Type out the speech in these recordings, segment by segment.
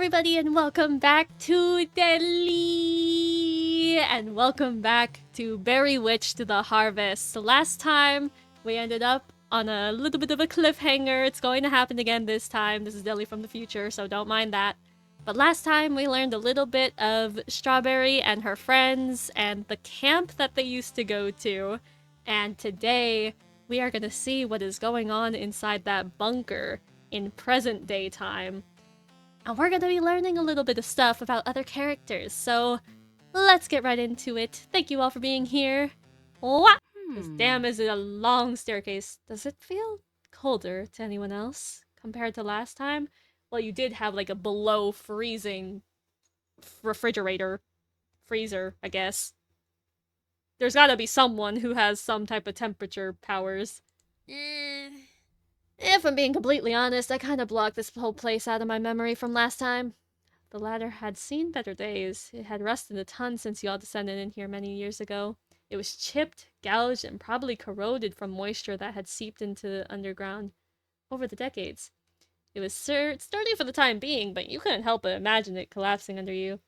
everybody, and welcome back to Delhi! And welcome back to Berrywitched the Harvest. Last time, we ended up on a little bit of a cliffhanger. It's going to happen again this time. This is Delhi from the future, so don't mind that. But last time, we learned a little bit of Strawberry and her friends, and the camp that they used to go to. And today, we are going to see what is going on inside that bunker in present-day time. And we're gonna be learning a little bit of stuff about other characters, so let's get right into it. Thank you all for being here. What? This damn is a long staircase. Does it feel colder to anyone else compared to last time? Well, you did have like a below freezing refrigerator. Freezer, I guess. There's gotta be someone who has some type of temperature powers. If I'm being completely honest, I kind of blocked this whole place out of my memory from last time. The ladder had seen better days. It had rusted a ton since y'all descended in here many years ago. It was chipped, gouged, and probably corroded from moisture that had seeped into the underground over the decades. It was sturdy for the time being, but you couldn't help but imagine it collapsing under you.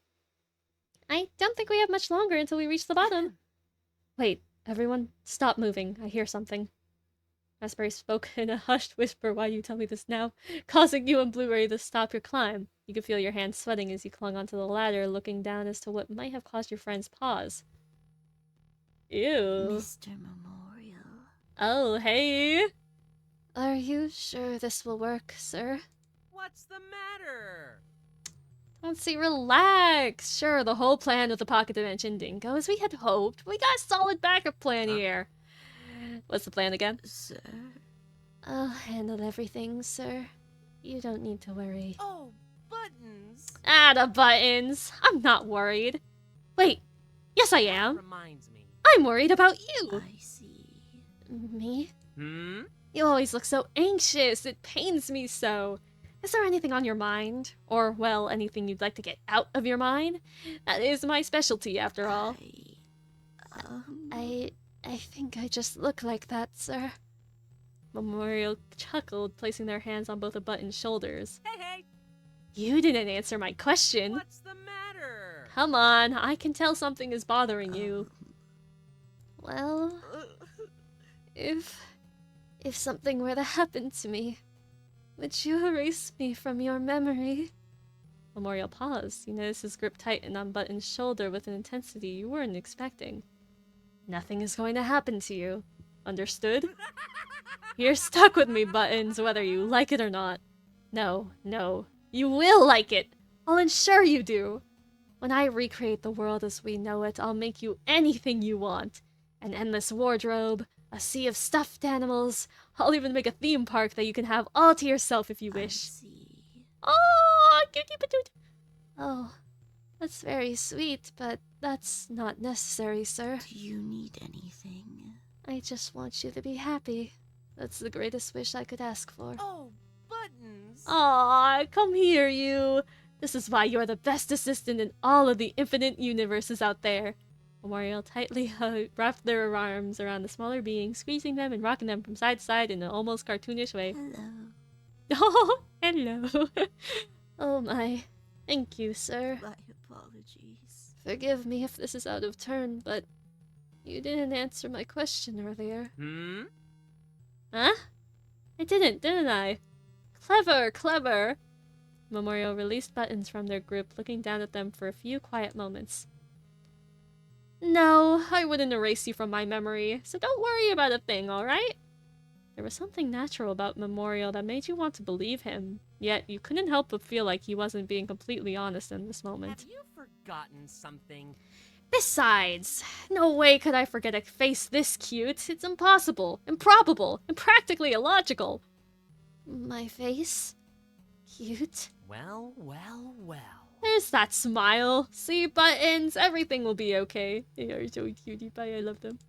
I don't think we have much longer until we reach the bottom. Wait, everyone, stop moving. I hear something. Raspberry spoke in a hushed whisper. Why do you tell me this now? Causing you and Blueberry to stop your climb. You could feel your hands sweating as you clung onto the ladder, looking down as to what might have caused your friend's pause. Ew. Mr. Memorial. Oh, hey. Are you sure this will work, sir? What's the matter? Don't see, relax. Sure, the whole plan with the pocket dimension didn't go as we had hoped. We got a solid backup plan here. What's the plan again? Sir? I'll handle everything, sir. You don't need to worry. Oh, buttons. Ah, the buttons. I'm not worried. Wait. Yes, I am. Reminds me. I'm worried about you. I see. Me? You always look so anxious. It pains me so. Is there anything on your mind? Or, well, anything you'd like to get out of your mind? That is my specialty, after all. I think I just look like that, sir. Memorial chuckled, placing their hands on both of Button's shoulders. Hey! You didn't answer my question. What's the matter? Come on, I can tell something is bothering you. Well, if something were to happen to me, would you erase me from your memory? Memorial paused. You noticed his grip tightened on Button's shoulder with an intensity you weren't expecting. Nothing is going to happen to you. Understood? You're stuck with me, Buttons, whether you like it or not. No. You will like it! I'll ensure you do! When I recreate the world as we know it, I'll make you anything you want. An endless wardrobe, a sea of stuffed animals. I'll even make a theme park that you can have all to yourself if you wish. I see. Oh, cutie patoot. Oh, that's very sweet, but that's not necessary, sir. Do you need anything? I just want you to be happy. That's the greatest wish I could ask for. Oh, buttons. Aw, come here, you. This is why you're the best assistant in all of the infinite universes out there. Memorial tightly wrapped their arms around the smaller being, squeezing them and rocking them from side to side in an almost cartoonish way. Hello. Oh, hello. Oh my. Thank you, sir. My apologies. Forgive me if this is out of turn, but you didn't answer my question earlier. Huh? I didn't I? Clever! Memorial released Buttons from their group, looking down at them for a few quiet moments. No, I wouldn't erase you from my memory, so don't worry about a thing, alright? There was something natural about Memorial that made you want to believe him, yet you couldn't help but feel like he wasn't being completely honest in this moment. Have you forgotten something? Besides, no way could I forget a face this cute. It's impossible, improbable, and practically illogical. My face? Cute? Well. There's that smile. See, Buttons, everything will be okay. They are so cutie pie, I love them.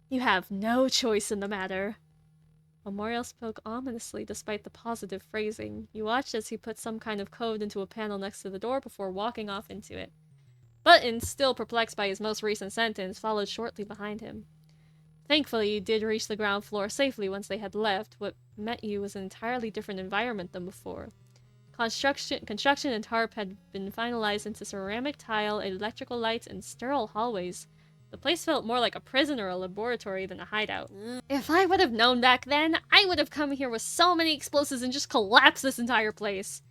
You have no choice in the matter. Memorial spoke ominously despite the positive phrasing. You watched as he put some kind of code into a panel next to the door before walking off into it. Buttons, still perplexed by his most recent sentence, followed shortly behind him. Thankfully, you did reach the ground floor safely once they had left. What met you was an entirely different environment than before. Construction and tarp had been finalized into ceramic tile, electrical lights, and sterile hallways. The place felt more like a prison or a laboratory than a hideout. If I would have known back then, I would have come here with so many explosives and just collapsed this entire place.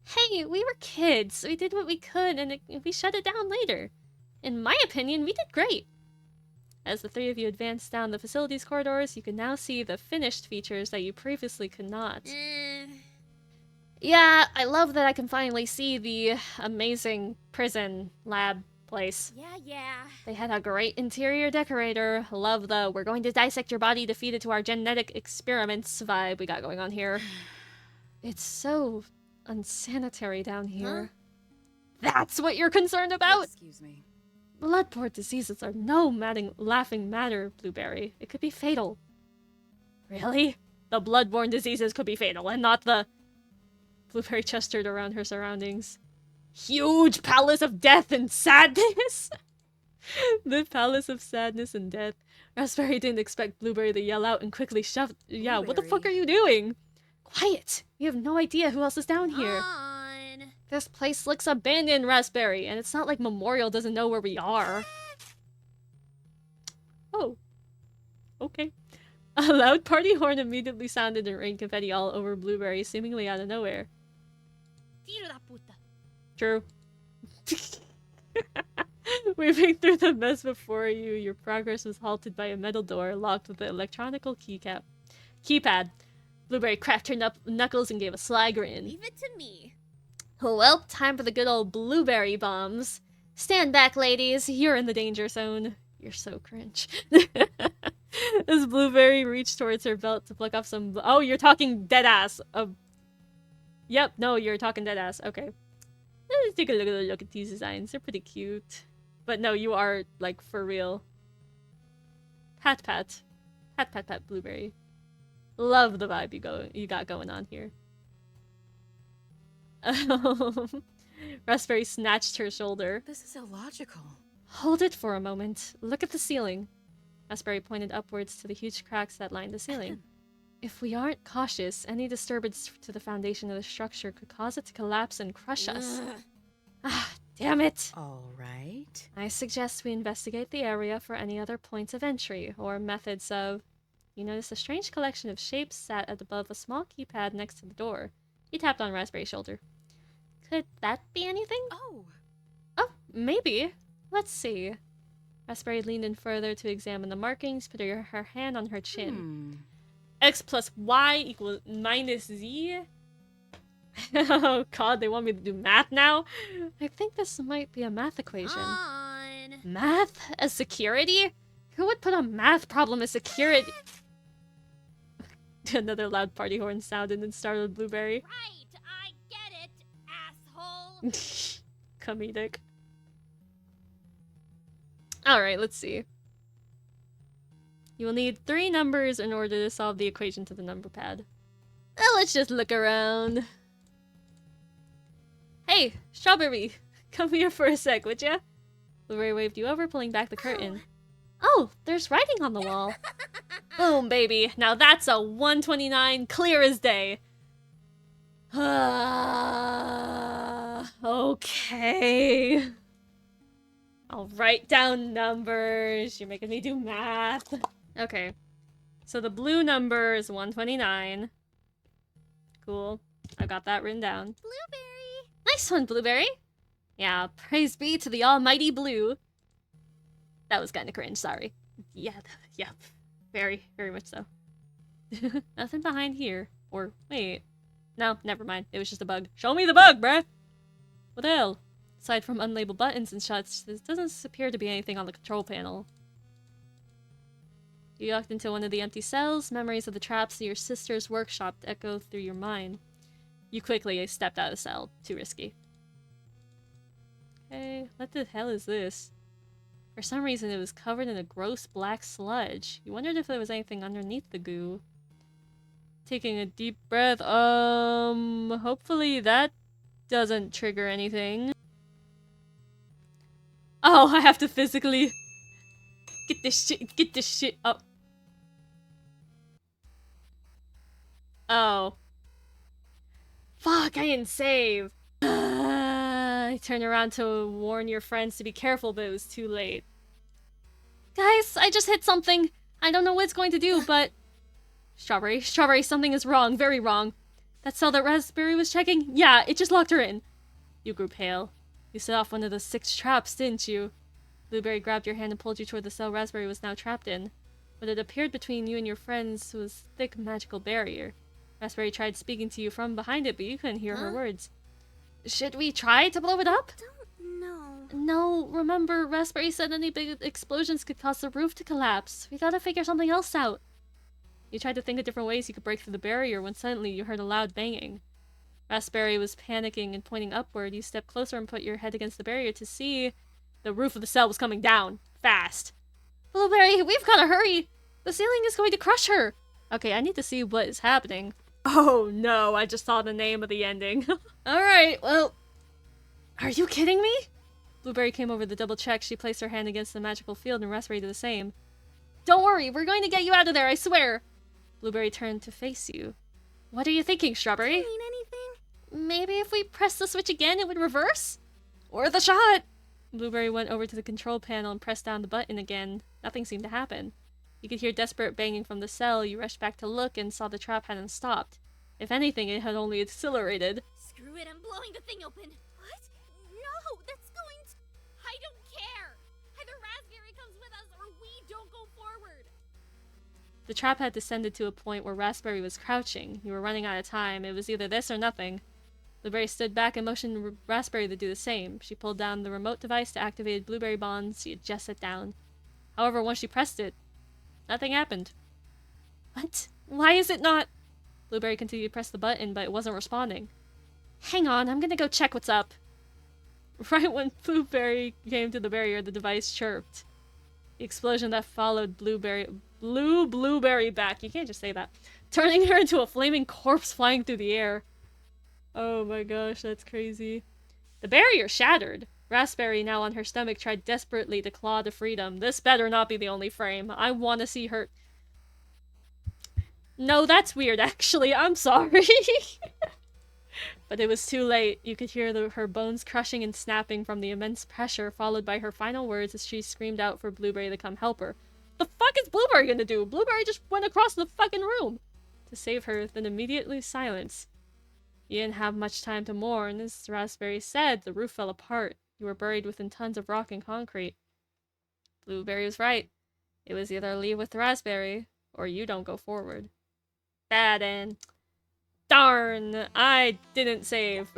Hey, we were kids. We did what we could, and we shut it down later. In my opinion, we did great. As the three of you advanced down the facilities corridors, you can now see the finished features that you previously could not. Yeah, I love that I can finally see the amazing prison lab place. Yeah. They had a great interior decorator. Love the we're going to dissect your body to feed it to our genetic experiments vibe we got going on here. It's so unsanitary down here. Huh? That's what you're concerned about? Excuse me. Bloodborne diseases are no laughing matter, Blueberry. It could be fatal. Really? The bloodborne diseases could be fatal, and not the... Blueberry gestured around her surroundings. Huge palace of death and sadness! The palace of sadness and death. Raspberry didn't expect Blueberry to yell out and quickly shoved... Yeah, what the fuck are you doing? Quiet! You have no idea who else is down here. This place looks abandoned, Raspberry, and it's not like Memorial doesn't know where we are. Oh. Okay. A loud party horn immediately sounded and rained confetti all over Blueberry, seemingly out of nowhere. True. Weaving through the mess before you, your progress was halted by a metal door locked with the electronical keypad. Blueberry cracked her knuckles and gave a sly grin. Leave it to me. Well, time for the good old blueberry bombs. Stand back, ladies. You're in the danger zone. You're so cringe. As Blueberry reached towards her belt to pluck off some... Oh, you're talking deadass. Yep, no, you're talking deadass. Okay. Let's take a look at these designs. They're pretty cute. But no, you are, like, for real. Pat, Blueberry. Love the vibe you got going on here. Raspberry snatched her shoulder. This is illogical. Hold it for a moment. Look at the ceiling. Raspberry pointed upwards to the huge cracks that lined the ceiling. If we aren't cautious, any disturbance to the foundation of the structure could cause it to collapse and crush us. Ah, damn it! Alright. I suggest we investigate the area for any other points of entry, or methods of... You notice a strange collection of shapes sat at above a small keypad next to the door. He tapped on Raspberry's shoulder. Could that be anything? Oh, maybe. Let's see. Raspberry leaned in further to examine the markings, put her hand on her chin. X plus Y equals minus Z? Oh god, they want me to do math now? I think this might be a math equation. Math as security? Who would put a math problem as security? Another loud party horn sounded and startled Blueberry. right. I get it, asshole. Comedic. Alright, let's see. You will need 3 numbers in order to solve the equation to the number pad. Well, let's just look around. Hey, Strawberry! Come here for a sec, would ya? Blueberry waved you over, pulling back the curtain. Oh, there's writing on the wall. Boom, baby. Now that's a 129, clear as day. Okay. I'll write down numbers. You're making me do math. Okay. So the blue number is 129. Cool. I got that written down. Blueberry. Nice one, Blueberry. Yeah, praise be to the almighty blue. That was kind of cringe, sorry. Yeah. Very, very much so. Nothing behind here. Or, wait. No, never mind. It was just a bug. Show me the bug, bruh! What the hell? Aside from unlabeled buttons and such, there doesn't appear to be anything on the control panel. You walked into one of the empty cells. Memories of the traps in your sister's workshop echo through your mind. You quickly stepped out of the cell. Too risky. Okay, what the hell is this? For some reason, it was covered in a gross black sludge. You wondered if there was anything underneath the goo. Taking a deep breath. Hopefully that doesn't trigger anything. Oh, I have to physically get this shit up. Fuck, I didn't save. I turned around to warn your friends to be careful, but it was too late. Guys, I just hit something. I don't know what it's going to do, but... Strawberry, something is wrong, very wrong. That cell that Raspberry was checking? Yeah, it just locked her in. You grew pale. You set off one of the 6 traps, didn't you? Blueberry grabbed your hand and pulled you toward the cell Raspberry was now trapped in. What had appeared between you and your friends was a thick magical barrier. Raspberry tried speaking to you from behind it, but you couldn't hear her words. Should we try to blow it up? Don't know. No, remember, Raspberry said any big explosions could cause the roof to collapse. We gotta figure something else out. You tried to think of different ways you could break through the barrier when suddenly you heard a loud banging. Raspberry was panicking and pointing upward. You stepped closer and put your head against the barrier to see the roof of the cell was coming down. Fast. Blueberry, we've gotta hurry! The ceiling is going to crush her! Okay, I need to see what is happening. Oh no, I just saw the name of the ending. Alright, well... Are you kidding me? Blueberry came over to double check. She placed her hand against the magical field and Raspberry did the same. Don't worry, we're going to get you out of there, I swear! Blueberry turned to face you. What are you thinking, Strawberry? Mean anything? Maybe if we press the switch again, it would reverse? Worth a shot! Blueberry went over to the control panel and pressed down the button again. Nothing seemed to happen. You could hear desperate banging from the cell. You rushed back to look and saw the trap hadn't stopped. If anything, it had only accelerated. Screw it, I'm blowing the thing open. What? No, that's going to... I don't care. Either Raspberry comes with us or we don't go forward. The trap had descended to a point where Raspberry was crouching. You were running out of time. It was either this or nothing. Blueberry stood back and motioned Raspberry to do the same. She pulled down the remote device to activate Blueberry bonds. She had just sat down. However, once she pressed it, nothing happened. What? Why is it not? Blueberry continued to press the button, but it wasn't responding. Hang on, I'm gonna go check what's up. Right when Blueberry came to the barrier, the device chirped. The explosion that followed Blueberry blew Blueberry back. You can't just say that. Turning her into a flaming corpse flying through the air. Oh my gosh, that's crazy. The barrier shattered. Raspberry, now on her stomach, tried desperately to claw to freedom. This better not be the only frame. I want to see her... No, that's weird, actually. I'm sorry. But it was too late. You could hear her bones crushing and snapping from the immense pressure, followed by her final words as she screamed out for Blueberry to come help her. The fuck is Blueberry gonna do? Blueberry just went across the fucking room to save her, then immediately silence. You didn't have much time to mourn. As Raspberry said, the roof fell apart. You were buried within tons of rock and concrete. Blueberry was right. It was either leave with Raspberry, or you don't go forward. Bad end. Darn! I didn't save.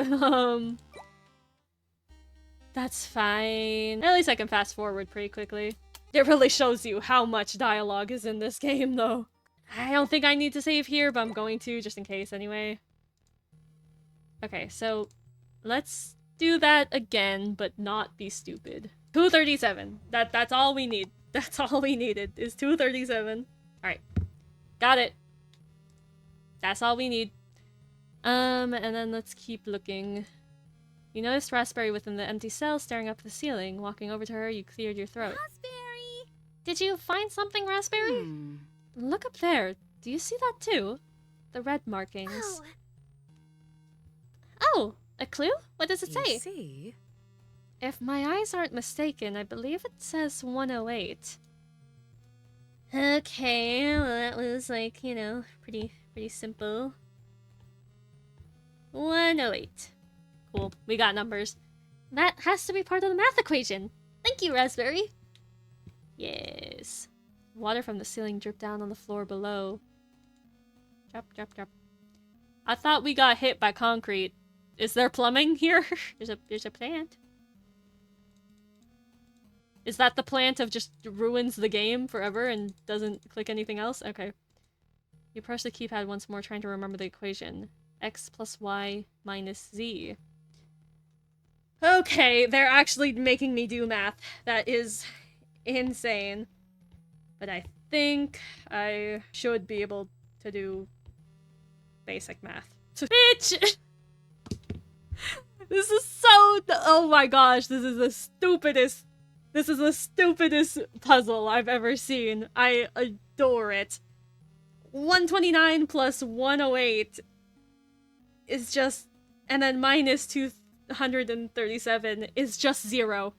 That's fine. At least I can fast forward pretty quickly. It really shows you how much dialogue is in this game, though. I don't think I need to save here, but I'm going to, just in case anyway. Okay, so let's do that again, but not be stupid. 237. That's all we need. That's all we needed, is 237. Alright. Got it. That's all we need. And then let's keep looking. You noticed Raspberry within the empty cell staring up at the ceiling. Walking over to her, you cleared your throat. Raspberry! Did you find something, Raspberry? Look up there. Do you see that too? The red markings. Oh, Oh, a clue? What does it You say? see? If my eyes aren't mistaken, I believe it says 108. Okay, well that was like, you know, pretty simple. 108. Cool, we got numbers. That has to be part of the math equation. Thank you, Raspberry. Yes. Water from the ceiling dripped down on the floor below. Drop, drop, drop. I thought we got hit by concrete. Is there plumbing here? There's a plant. Is that the plant of just ruins the game forever and doesn't click anything else? Okay. You press the keypad once more, trying to remember the equation. X plus Y minus Z. Okay, they're actually making me do math. That is insane. But I think I should be able to do basic math. Bitch! This is so... Oh my gosh, this is the stupidest... This is the stupidest puzzle I've ever seen. I adore it. 129 plus 108 is just and then minus 237 is just 0.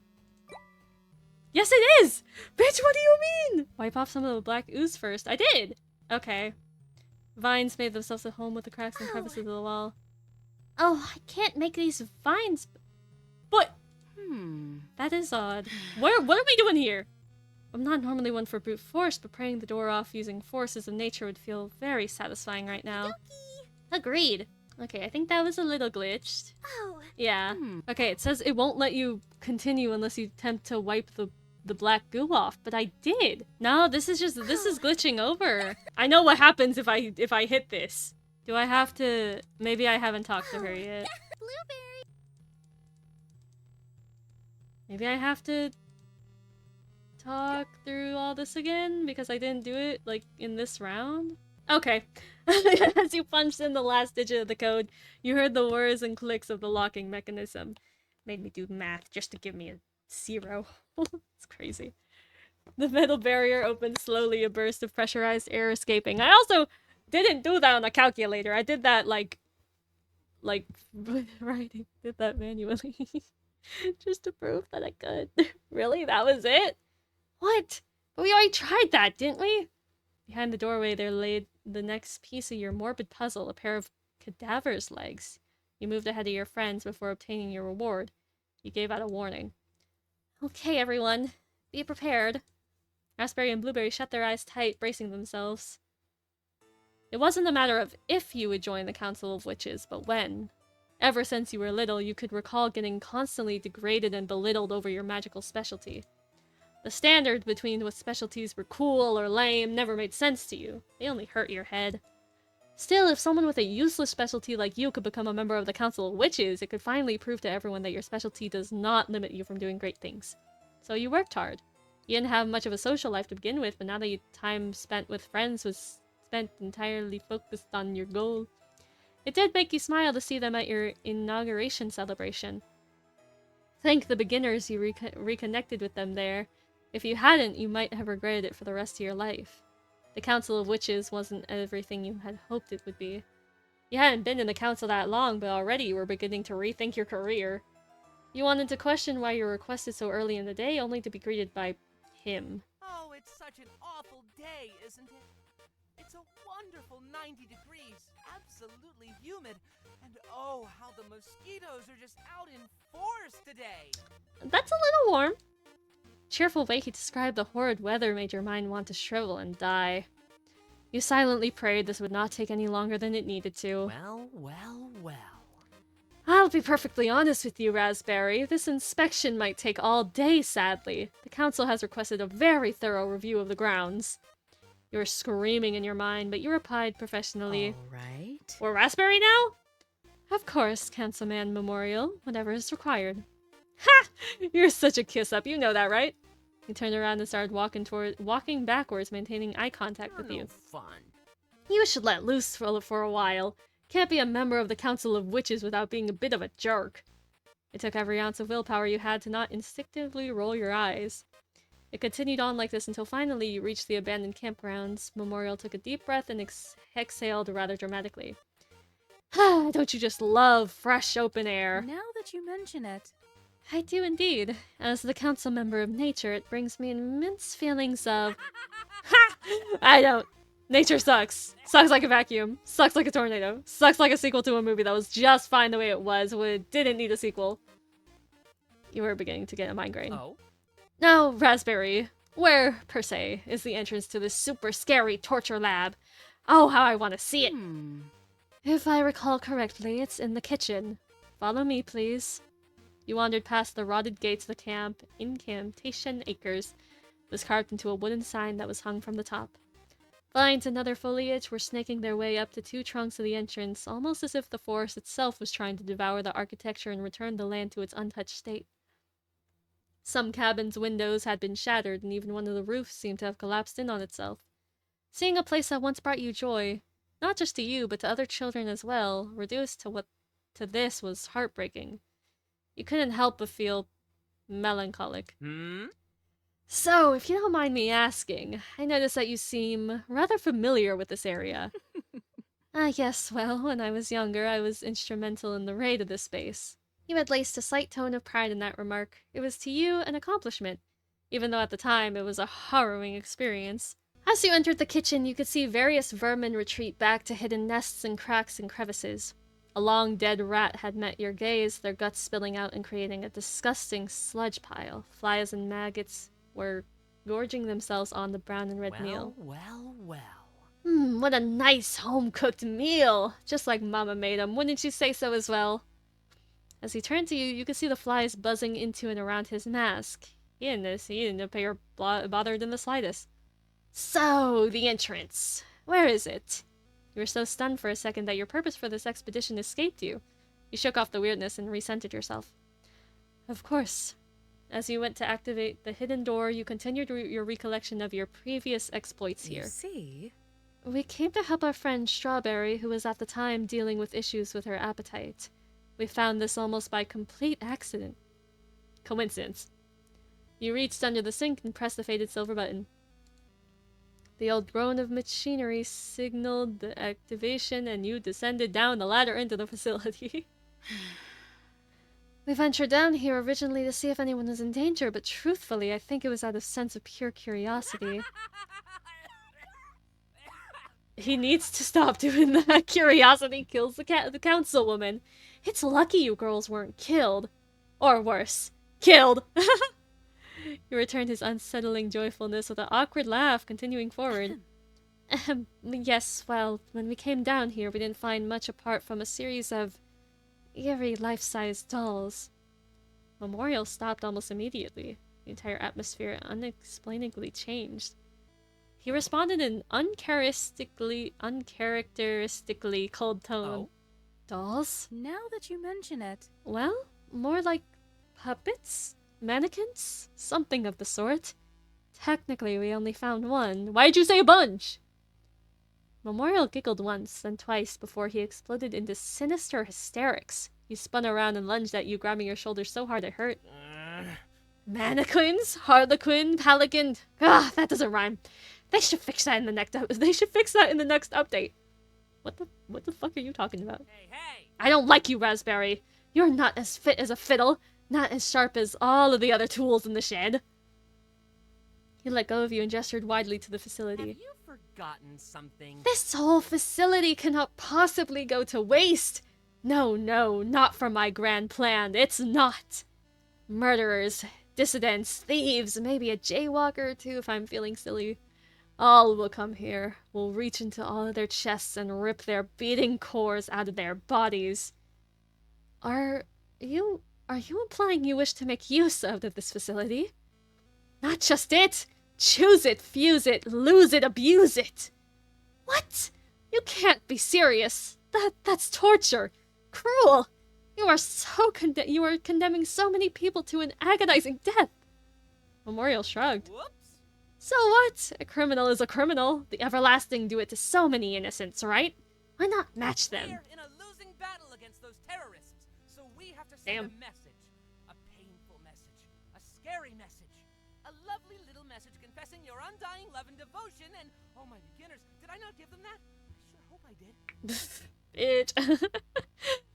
Yes, it is! Bitch, what do you mean? Wipe off some of the black ooze first. I did! Okay. Vines made themselves at home with the cracks and crevices of the wall. Oh, I can't make these vines. But that is odd. What are we doing here? I'm not normally one for brute force, but praying the door off using forces of nature would feel very satisfying right now. Agreed. Okay, I think that was a little glitched. Oh. Yeah. Okay, it says it won't let you continue unless you attempt to wipe the black goo off, but I did. No, this is glitching over. I know what happens if I hit this. Do I have to? Maybe I haven't talked to her yet. Blueberry. Maybe I have to talk through all this again because I didn't do it like in this round. Okay. As you punched in the last digit of the code, you heard the whirs and clicks of the locking mechanism. Made me do math just to give me a 0. It's crazy. The metal barrier opened slowly, a burst of pressurized air escaping. I also didn't do that on a calculator. I did that like writing. Did that manually. Just to prove that I could. Really? That was it? What? But we already tried that, didn't we? Behind the doorway there lay the next piece of your morbid puzzle, a pair of cadaver's legs. You moved ahead of your friends before obtaining your reward. You gave out a warning. Okay, everyone. Be prepared. Raspberry and Blueberry shut their eyes tight, bracing themselves. It wasn't a matter of if you would join the Council of Witches, but when. Ever since you were little, you could recall getting constantly degraded and belittled over your magical specialty. The standard between what specialties were cool or lame never made sense to you. They only hurt your head. Still, if someone with a useless specialty like you could become a member of the Council of Witches, it could finally prove to everyone that your specialty does not limit you from doing great things. So you worked hard. You didn't have much of a social life to begin with, but now that your time spent with friends was spent entirely focused on your goal. It did make you smile to see them at your inauguration celebration. Thank the beginners you reconnected with them there. If you hadn't, you might have regretted it for the rest of your life. The Council of Witches wasn't everything you had hoped it would be. You hadn't been in the council that long, but already you were beginning to rethink your career. You wanted to question why you were requested so early in the day, only to be greeted by him. Oh, it's such an awful day, isn't it? It's a wonderful 90 degrees, absolutely humid, and oh, how the mosquitoes are just out in force today. That's a little warm. Cheerful way he described the horrid weather made your mind want to shrivel and die. You silently prayed this would not take any longer than it needed to. Well, well, well. I'll be perfectly honest with you, Raspberry. This inspection might take all day, sadly. The council has requested a very thorough review of the grounds. You were screaming in your mind, but you replied professionally. All right. We're Raspberry now? Of course, Councilman Memorial. Whatever is required. Ha! You're such a kiss-up, you know that, right? He turned around and started walking backwards, maintaining eye contact with you. Fun. You should let loose for a while. Can't be a member of the Council of Witches without being a bit of a jerk. It took every ounce of willpower you had to not instinctively roll your eyes. It continued on like this until finally you reached the abandoned campgrounds. Memorial took a deep breath and exhaled rather dramatically. Don't you just love fresh open air? Now that you mention it. I do indeed. As the council member of nature, it brings me immense feelings of... Ha! I don't. Nature sucks. Sucks like a vacuum. Sucks like a tornado. Sucks like a sequel to a movie that was just fine the way it was, when it didn't need a sequel. You were beginning to get a migraine. Oh? Now, Raspberry, where, per se, is the entrance to this super scary torture lab? Oh, how I want to see it! If I recall correctly, it's in the kitchen. Follow me, please. You wandered past the rotted gates of the camp. Incantation Acres was carved into a wooden sign that was hung from the top. Vines and other foliage were snaking their way up the two trunks of the entrance, almost as if the forest itself was trying to devour the architecture and return the land to its untouched state. Some cabins' windows had been shattered, and even one of the roofs seemed to have collapsed in on itself. Seeing a place that once brought you joy, not just to you, but to other children as well, reduced to this was heartbreaking. You couldn't help but feel melancholic. So, if you don't mind me asking, I notice that you seem rather familiar with this area. Ah, yes, well, when I was younger, I was instrumental in the raid of this base. You had laced a slight tone of pride in that remark. It was to you an accomplishment, even though at the time it was a harrowing experience. As you entered the kitchen, you could see various vermin retreat back to hidden nests and cracks and crevices. A long dead rat had met your gaze, their guts spilling out and creating a disgusting sludge pile. Flies and maggots were gorging themselves on the brown and red meal. Well. What a nice home-cooked meal! Just like Mama made 'em, wouldn't you say so as well? As he turned to you, you could see the flies buzzing into and around his mask. He didn't appear bothered in the slightest. So, the entrance. Where is it? You were so stunned for a second that your purpose for this expedition escaped you. You shook off the weirdness and recentered yourself. Of course. As you went to activate the hidden door, you continued your recollection of your previous exploits here. You see? We came to help our friend Strawberry, who was at the time dealing with issues with her appetite. We found this almost by complete accident. Coincidence. You reached under the sink and pressed the faded silver button. The old drone of machinery signaled the activation, and you descended down the ladder into the facility. We ventured down here originally to see if anyone was in danger, but truthfully, I think it was out of sense of pure curiosity. He needs to stop doing that. Curiosity kills the councilwoman. It's lucky you girls weren't killed. Or worse, killed. He returned his unsettling joyfulness with an awkward laugh, continuing forward. Yes, well, when we came down here, we didn't find much apart from a series of eerie life-size dolls. Memorial stopped almost immediately. The entire atmosphere unexplainably changed. He responded in uncharacteristically cold tone. Oh? Dolls? Now that you mention it. Well, more like puppets? Mannequins? Something of the sort. Technically, we only found one. Why'd you say a bunch? Memorial giggled once, then twice, before he exploded into sinister hysterics. He spun around and lunged at you, grabbing your shoulder so hard it hurt. Mannequins? Harlequin? Pelican? Ah, that doesn't rhyme. They should fix that in the next update. What the fuck are you talking about? Hey! I don't like you, Raspberry. You're not as fit as a fiddle, not as sharp as all of the other tools in the shed. He let go of you and gestured widely to the facility. Have you forgotten something? This whole facility cannot possibly go to waste. No, not for my grand plan. It's not. Murderers, dissidents, thieves, maybe a jaywalker or two if I'm feeling silly. All will come here, will reach into all of their chests and rip their beating cores out of their bodies. Are you implying you wish to make use of this facility? Not just it! Choose it, fuse it, lose it, abuse it! What? You can't be serious. That's torture. Cruel. You are condemning so many people to an agonizing death. Memorial shrugged. Whoops! So what? A criminal is a criminal. The everlasting do it to so many innocents, right? Why not match them? We're in a losing battle against those terrorists, so we have to send Damn. a message. A painful message. A scary message. A lovely little message confessing your undying love and devotion and... Oh, my beginners, did I not give them that? I sure hope I did. Bitch.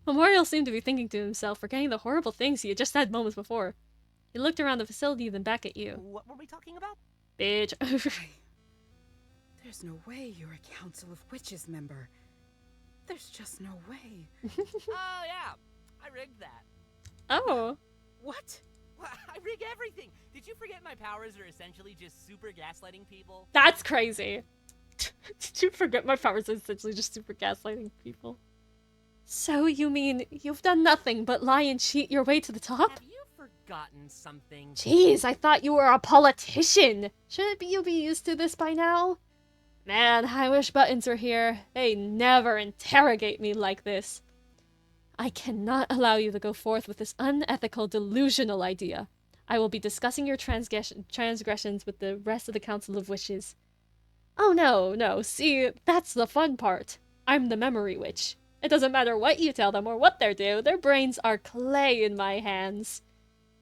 Memorial seemed to be thinking to himself, forgetting the horrible things he had just said moments before. He looked around the facility, then back at you. What were we talking about? Bitch. There's no way you're a Council of Witches member. There's just no way. Oh, yeah. I rigged that. Oh. What? Well, I rig everything. Did you forget my powers are essentially just super gaslighting people? That's crazy. Did you forget my powers are essentially just super gaslighting people? So you mean you've done nothing but lie and cheat your way to the top? Have you forgotten something? Jeez, I thought you were a politician. Shouldn't you be used to this by now? Man, I wish Buttons were here. They never interrogate me like this. I cannot allow you to go forth with this unethical, delusional idea. I will be discussing your transgressions with the rest of the Council of Witches. Oh no, see, that's the fun part. I'm the memory witch. It doesn't matter what you tell them or what they do, their brains are clay in my hands.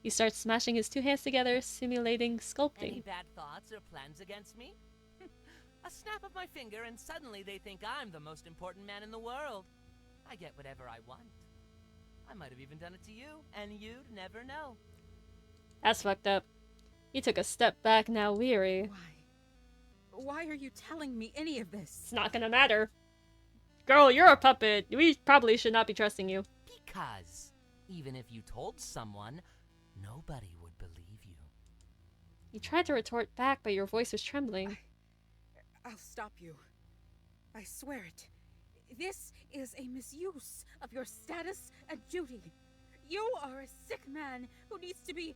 He starts smashing his two hands together, simulating sculpting. Any bad thoughts or plans against me? A snap of my finger and suddenly they think I'm the most important man in the world. I get whatever I want. I might have even done it to you, and you'd never know. That's fucked up. He took a step back, now weary. Why? Why are you telling me any of this? It's not gonna matter. Girl, you're a puppet. We probably should not be trusting you. Because even if you told someone, nobody would believe you. You tried to retort back, but your voice was trembling. I'll stop you. I swear it. This is a misuse of your status and duty. You are a sick man who needs to be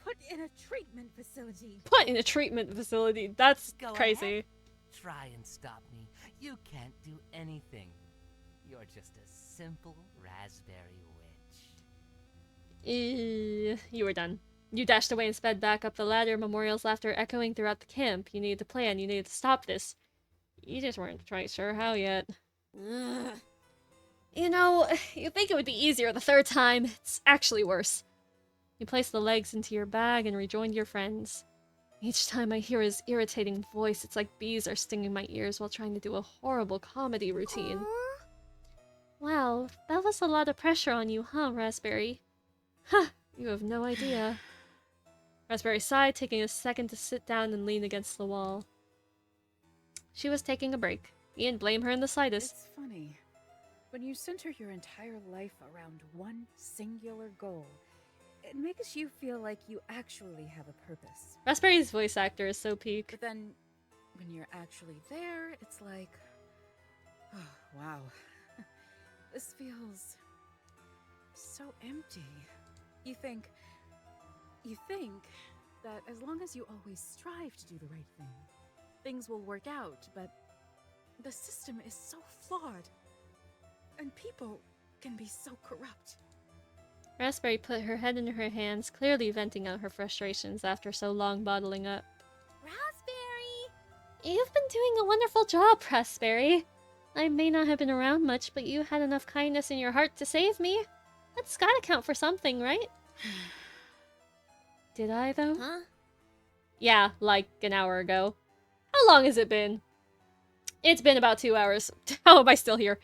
put in a treatment facility. Put in a treatment facility? That's Go crazy. ahead. Try and stop me. You can't do anything. You're just a simple raspberry witch. You were done. You dashed away and sped back up the ladder, Memorial's laughter echoing throughout the camp. You needed to plan, you needed to stop this. You just weren't quite sure how yet. Ugh. You know, you think it would be easier the third time. It's actually worse. You placed the legs into your bag and rejoined your friends. Each time I hear his irritating voice, it's like bees are stinging my ears while trying to do a horrible comedy routine. Aw. Wow, that was a lot of pressure on you, huh, Raspberry? Huh, you have no idea. Raspberry sighed, taking a second to sit down and lean against the wall. She was taking a break. He didn't blame her in the slightest. It's funny. When you center your entire life around one singular goal, it makes you feel like you actually have a purpose. Raspberry's voice actor is so peak. But then, when you're actually there, it's like, oh, wow. This feels so empty. You think that as long as you always strive to do the right thing, things will work out, but the system is so flawed. And people can be so corrupt. Raspberry put her head in her hands, clearly venting out her frustrations after so long bottling up. Raspberry! You've been doing a wonderful job, Raspberry. I may not have been around much, but you had enough kindness in your heart to save me. That's gotta count for something, right? Did I, though? Huh? Yeah, like an hour ago. How long has it been? It's been about 2 hours. How am I still here?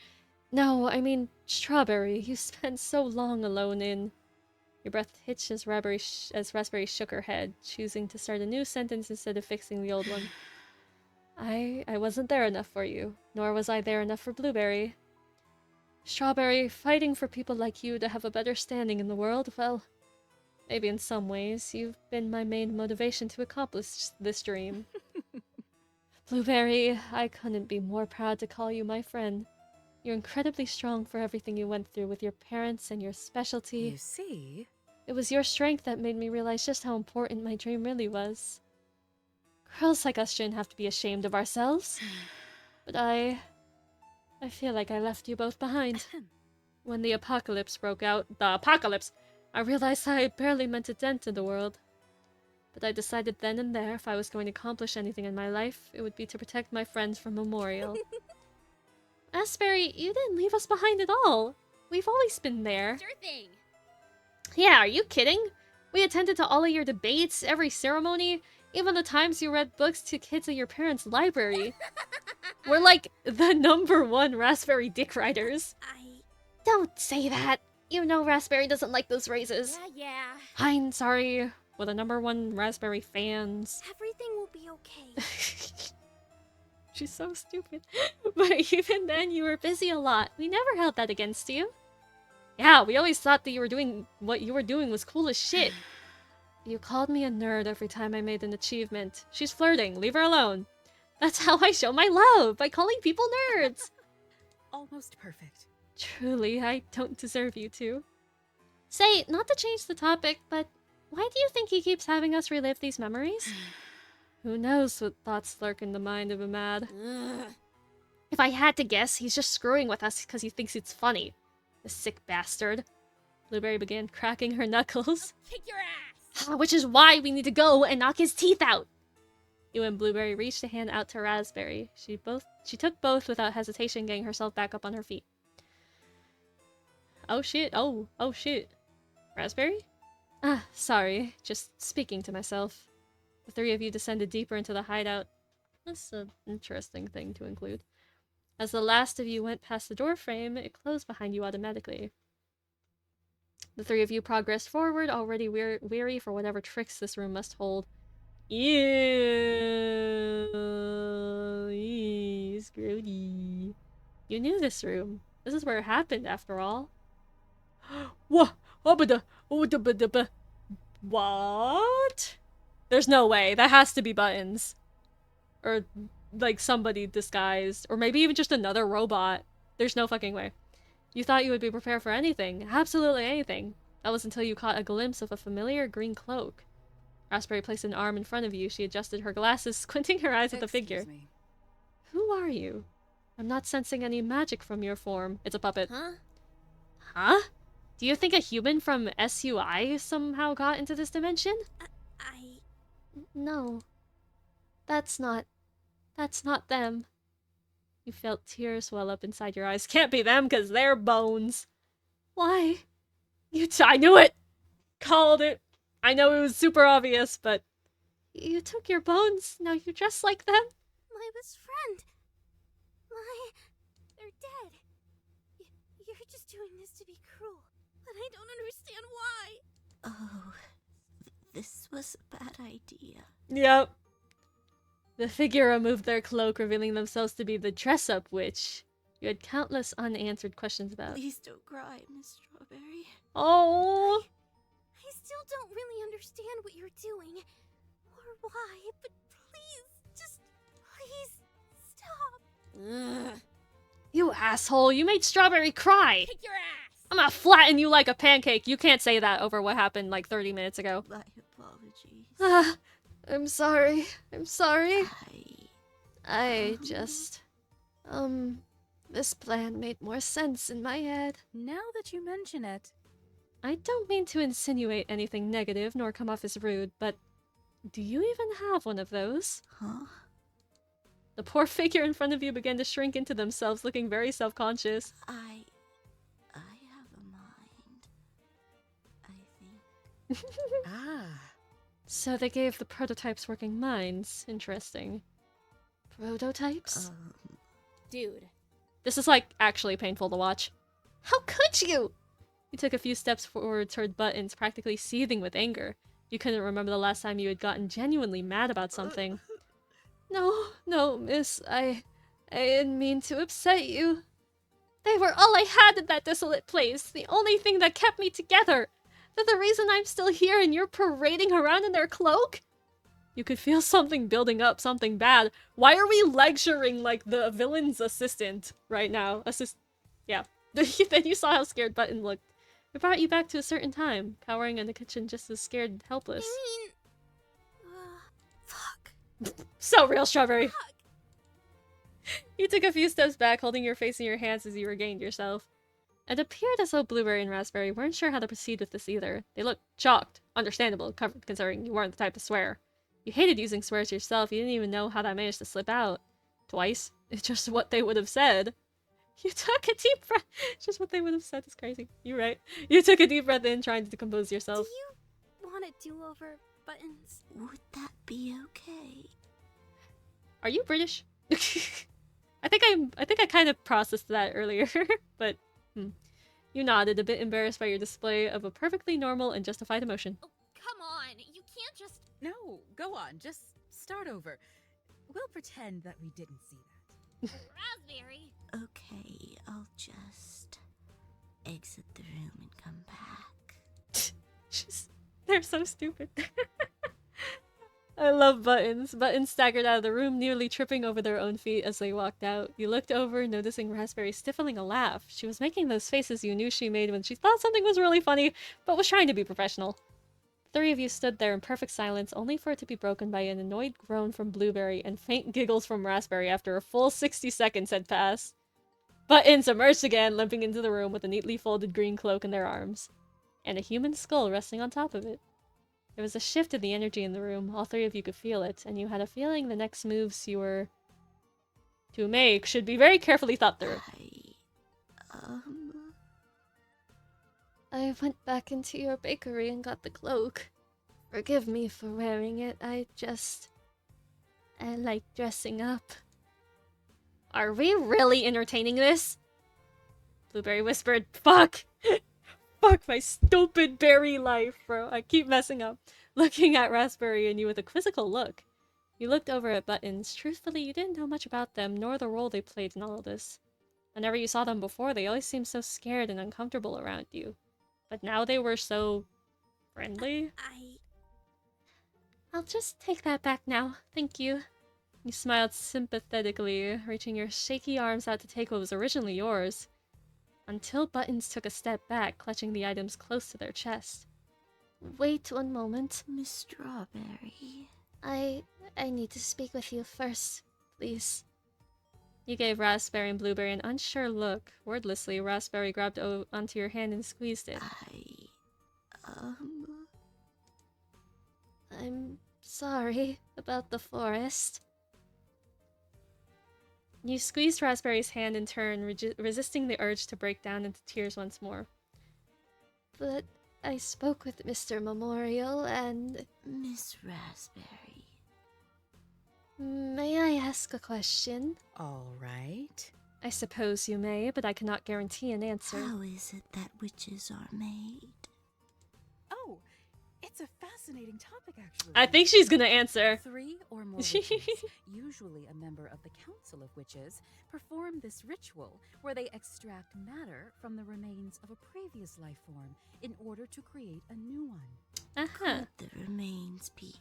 No, I mean, Strawberry, you spent so long alone in... Your breath hitched as Raspberry shook her head, choosing to start a new sentence instead of fixing the old one. I wasn't there enough for you, nor was I there enough for Blueberry. Strawberry, fighting for people like you to have a better standing in the world, well, maybe in some ways, you've been my main motivation to accomplish this dream. Blueberry, I couldn't be more proud to call you my friend. You're incredibly strong for everything you went through with your parents and your specialty. You see? It was your strength that made me realize just how important my dream really was. Girls like us shouldn't have to be ashamed of ourselves. But I feel like I left you both behind. When the apocalypse broke out, I realized I barely meant a dent in the world. But I decided then and there if I was going to accomplish anything in my life, it would be to protect my friends from Memorial. Raspberry, you didn't leave us behind at all. We've always been there. Sure thing. Yeah, are you kidding? We attended to all of your debates, every ceremony, even the times you read books to kids at your parents' library. We're like the #1 Raspberry dick riders. Don't say that. You know Raspberry doesn't like those raises. Yeah. I'm sorry. We're the #1 Raspberry fans. Everything will be okay. She's so stupid. But even then, you were busy a lot. We never held that against you. Yeah, we always thought that what you were doing was cool as shit. You called me a nerd every time I made an achievement. She's flirting. Leave her alone. That's how I show my love, by calling people nerds. Almost perfect. Truly, I don't deserve you to. Say, not to change the topic, but why do you think he keeps having us relive these memories? Who knows what thoughts lurk in the mind of a mad. Ugh. If I had to guess, he's just screwing with us because he thinks it's funny. The sick bastard. Blueberry began cracking her knuckles. Kick your ass! Which is why we need to go and knock his teeth out. You and Blueberry reached a hand out to Raspberry. She took both without hesitation, getting herself back up on her feet. Oh shit, oh shit. Raspberry? Sorry, just speaking to myself. The three of you descended deeper into the hideout. That's an interesting thing to include. As the last of you went past the door frame, it closed behind you automatically. The three of you progressed forward, already weary for whatever tricks this room must hold. Ew, Scrody. You knew this room. This is where it happened, after all. What? What? There's no way. That has to be Buttons. Or, like, somebody disguised. Or maybe even just another robot. There's no fucking way. You thought you would be prepared for anything. Absolutely anything. That was until you caught a glimpse of a familiar green cloak. Raspberry placed an arm in front of you. She adjusted her glasses, squinting her eyes at the figure. Excuse me. Who are you? I'm not sensing any magic from your form. It's a puppet. Huh? Huh? Do you think a human from SUI somehow got into this dimension? I... No. That's not them. You felt tears well up inside your eyes. Can't be them, because they're bones. Why? I knew it! Called it. I know it was super obvious, but... You took your bones, now you dress like them? My best friend. They're dead. You're just doing this to be cruel. But I don't understand why. Oh, this was a bad idea. Yep. The figure removed their cloak, revealing themselves to be the dress-up witch you had countless unanswered questions about. Please don't cry, Miss Strawberry. Oh! I still don't really understand what you're doing. Or why, but please stop. Ugh. You asshole, you made Strawberry cry! Kick your ass! I'm gonna flatten you like a pancake. You can't say that over what happened like 30 minutes ago. My apologies. I'm sorry. I'm sorry. I just... This plan made more sense in my head. Now that you mention it, I don't mean to insinuate anything negative nor come off as rude, but do you even have one of those? Huh? The poor figure in front of you began to shrink into themselves, looking very self-conscious. I have a mind. I think. ah, So they gave the prototypes working minds. Interesting. Prototypes? Dude. This is, like, actually painful to watch. How could you? You took a few steps forward toward Buttons, practically seething with anger. You couldn't remember the last time you had gotten genuinely mad about something. No, miss. I didn't mean to upset you. They were all I had in that desolate place. The only thing that kept me together. They're the reason I'm still here and you're parading around in their cloak? You could feel something building up, something bad. Why are we lecturing like the villain's assistant right now? Yeah. Then you saw how scared Button looked. It brought you back to a certain time, cowering in the kitchen just as scared and helpless. I mean... fuck. So real, Strawberry. Fuck. You took a few steps back, holding your face in your hands as you regained yourself. It appeared as though Blueberry and Raspberry weren't sure how to proceed with this either. They looked shocked, understandable, considering you weren't the type to swear. You hated using swears yourself, you didn't even know how that managed to slip out. Twice? It's just what they would have said. You took a deep breath. Just what they would have said is crazy. You're right. You took a deep breath in, trying to compose yourself. Do you want a do-over, Buttons? Would that be okay? Are you British? I think I kind of processed that earlier, but You nodded, a bit embarrassed by your display of a perfectly normal and justified emotion. Oh, come on. You can't just... no, go on, just start over. We'll pretend that we didn't see that. Raspberry. Okay, I'll just exit the room and come back. They're so stupid. I love Buttons. Buttons staggered out of the room, nearly tripping over their own feet as they walked out. You looked over, noticing Raspberry stifling a laugh. She was making those faces you knew she made when she thought something was really funny, but was trying to be professional. The three of you stood there in perfect silence, only for it to be broken by an annoyed groan from Blueberry and faint giggles from Raspberry after a full 60 seconds had passed. Buttons emerged again, limping into the room with a neatly folded green cloak in their arms, and a human skull resting on top of it. There was a shift in the energy in the room. All three of you could feel it, and you had a feeling the next moves you were to make should be very carefully thought through. I went back into your bakery and got the cloak. Forgive me for wearing it. I I like dressing up. Are we really entertaining this? Blueberry whispered, fuck! Fuck my stupid berry life, bro. I keep messing up. Looking at Raspberry and you with a quizzical look. You looked over at Buttons. Truthfully, you didn't know much about them, nor the role they played in all of this. Whenever you saw them before, they always seemed so scared and uncomfortable around you. But now they were so... friendly? I'll just take that back now. Thank you. You smiled sympathetically, reaching your shaky arms out to take what was originally yours. Until Buttons took a step back, clutching the items close to their chest. Wait 1 moment. Miss Strawberry. I need to speak with you first, please. You gave Raspberry and Blueberry an unsure look. Wordlessly, Raspberry grabbed onto your hand and squeezed it. I'm sorry about the forest. You squeezed Raspberry's hand in turn, resisting the urge to break down into tears once more. But I spoke with Mr. Memorial and... Miss Raspberry. May I ask a question? All right. I suppose you may, but I cannot guarantee an answer. How is it that witches are made? Oh, it's a fascinating topic, actually. I think she's gonna answer. 3 or more witches, usually a member of the Council of Witches, perform this ritual where they extract matter from the remains of a previous life form in order to create a new one. Uh-huh. Could the remains be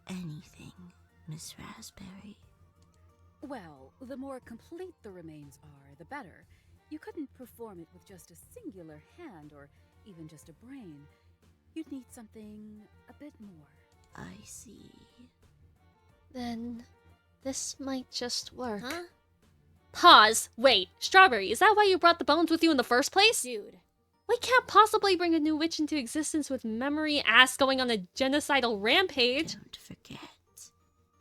anything, Miss Raspberry? Well, the more complete the remains are, the better. You couldn't perform it with just a singular hand or even just a brain. You'd need something a bit more. I see. Then this might just work. Huh? Pause. Wait. Strawberry, is that why you brought the bones with you in the first place? Dude. We can't possibly bring a new witch into existence with memory ass going on a genocidal rampage. Don't forget,